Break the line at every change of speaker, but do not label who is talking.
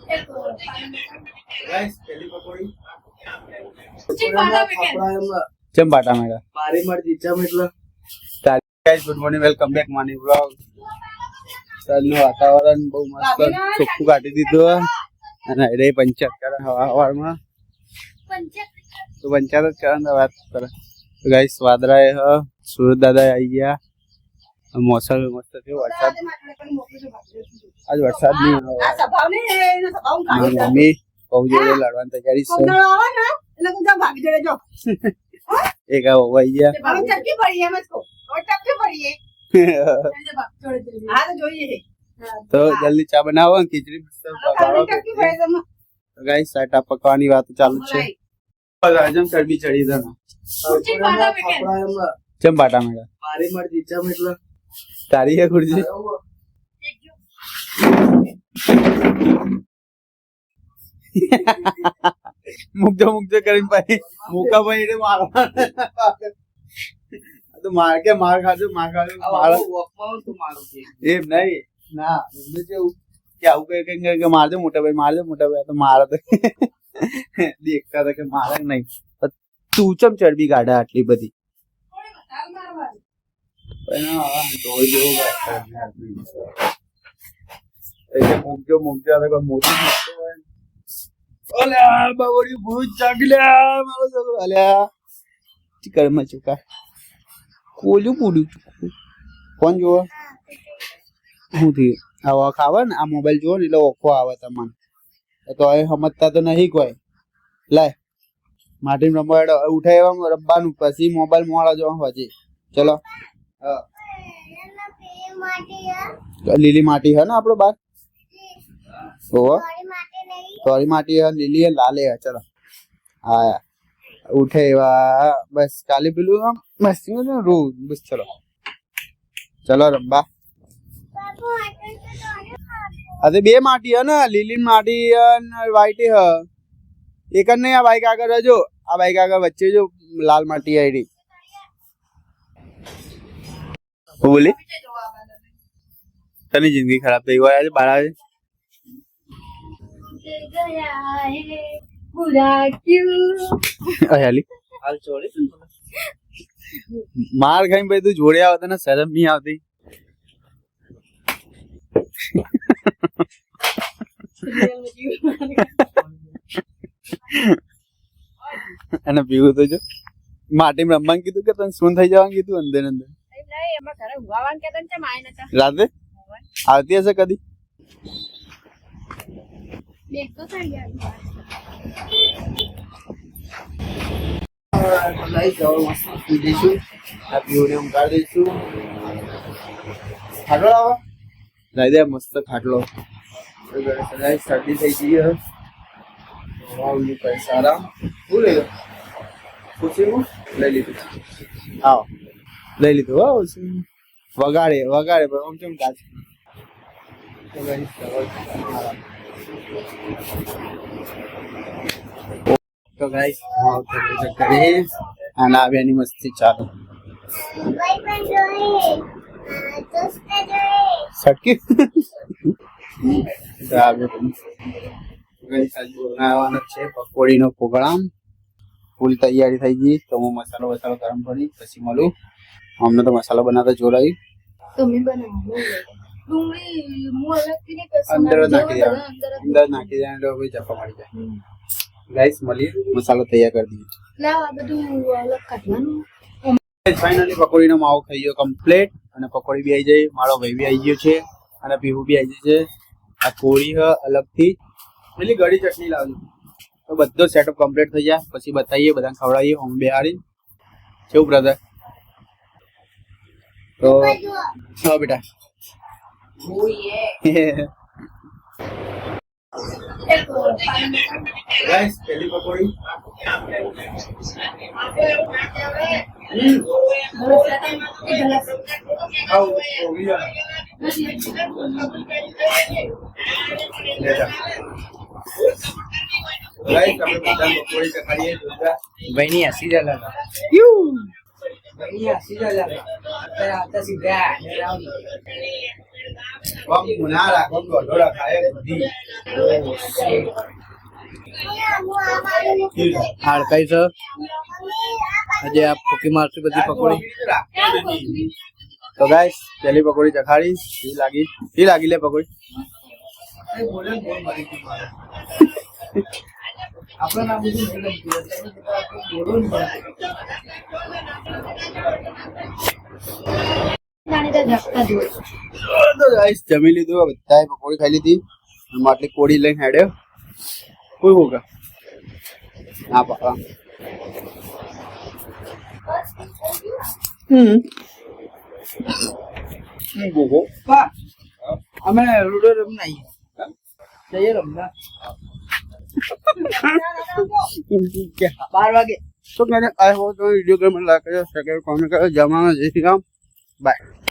guys पहली पकोड़ी
ચમ બાટા મેળા
મારી મરજી ચમ એટલે
guys good morning welcome back માની વ્લોગ સનનું વાતાવરણ બહુ મસ્ત ચોખ્ખું કાઢી દીધું અને એ પંચાયત કરે હવારમાં તો પંચાયત જ કરે વાત કરે તો ગાઈસ વાદળાએ સુરત દાદા આવી ગયા મોસમ મસ્ત થયો વરસાદ આજ વરસાદ નહીં મમ્મી બહુ જોડે લડવાની તૈયારી છે એક આવી ગયા તો જલ્દી ચા બનાવો ખીચડી ગાઈસ સાટા પકવાની વાત ચાલુ છે હજમ ચરબી ચડી દે ચમ બાટા મેળા
મારી મરજી ચમ એટલે
તારી હે ખુરજી મુકજો કરીને ભાઈ મુકા ભાઈ એને મારવા તો માર ખાજો માર
તો મારું
એમ નહીં ના એમને કેવું કે આવું કઈ મારજો મોટા ભાઈ તો મારે તો દેખતા હતા કે મારે નહીં તું ચમ ચરબી કાઢે આટલી બધી મોટું અલ્યા બાવડી ભૂત જાગલ્યા મારો છોકરો અલ્યા ચિકરમાં ચુકા કોલ્યું પૂડ્યું કોણ જોવે શું થયું આવા ખાવા ને આ મોબાઈલ જોવો ને એટલે ઓખો આવે તમને તો એ સમજતા તો નહીં કોઈ લાય માટી રમવા ઉઠાવવા રમવાનું પછી મોબાઈલ મોડા જોવા પછી ચલો લીલી માટી હે ને આપડો બાર સોરી માટી હે લીલી હે લાલે હે ચલો હા ઉઠે એવા બસ કાલી પેલું મસ્તી રૂ બસ ચલો રંબા અરે બે માટી હે ને લીલી માટી વ્હાઈટ હે એક જ નહીં આ બાઈક આગળ રહેજો આ બાઈક આગળ વચ્ચે જો લાલ માટી આવી બોલી તની જિંદગી ખરાબ થઈ હોય આજે બાર આવે માર ખાઈ ભાઈ તું જોડે આવે તને શરમ નહીં આવતી અને પીવું તો જો માટી રમવાનું કીધું કે તને શું થઈ જવાનું કીધું અંદર રાતે આવતી હશે કદી ખાટલો લાવો લઈ દે મસ્ત ખાટલો શરદી થઈ ગઈ સારા શું લઈ લો ખુશી લઈ લીધું આવો લઈ લીધું વગાડે પણ આમ કેમ ગાજ તો ગાઈસ કરીએ અને આવ્યાની મસ્તી ચાલુ સટકી બનાવવાનો છે પકોડીનો પ્રોગ્રામ ફૂલ તૈયારી થઈ ગઈ તો હું મસાલો ગરમ કરી પછી મળું અમને તો મસાલો બનાવતા જોડાઈ અંદર નાખી દેવાનું એટલે ભાઈ ચપ્પા મારી જાય ગાઈસ મળી મસાલો તૈયાર કરી દીધો ફાઇનલી પકોડીનો માવો ખાઈ ગયો કમ્પ્લીટ અને પકોડી બી આવી જાય મારો ભાઈ બી આવી ગયો છે અને પીવું બી આવી જાય છે આ કોળી અલગથી પેલી ગળી ચટણી લાવજો તો બધો સેટઅપ કમ્પ્લીટ થઈ જાય પછી બતાવીએ બધાને ખવડાવીએ હોમ બેહારી કેવું બ્રધર તો હા બેટા गाइस पहली पकोड़ी आओ हो गया गाइस આપણે બધા પકોડી ચખાડીએ ભાઈ ની હસી જલા ભાઈ ની હસી જલા અત્યારે આતા સીધા ના રાખો દોઢો રખાય બધી
હાડકાઈ છે આજે આ ફૂકી મારતી બધી પકોડી તો ગાઈસ પેલી પકોડી ચખાડી ઈ લાગી લે પકોડી આપણે નામ
તો ગાઈસ જમી લીધું બધાએ પકોડી ખાઈ લીધી માટલી કોડી લઈને હેડ્યો કોઈ હોગા ના પાપા ગોગો
અમે રૂડો રમ નહીં જઈએ રમવા 12 વાગે
તો मैंने आई हो तो वीडियो गेम लगा कर सेकंड कमेंट कर जमा जय श्री राम बाय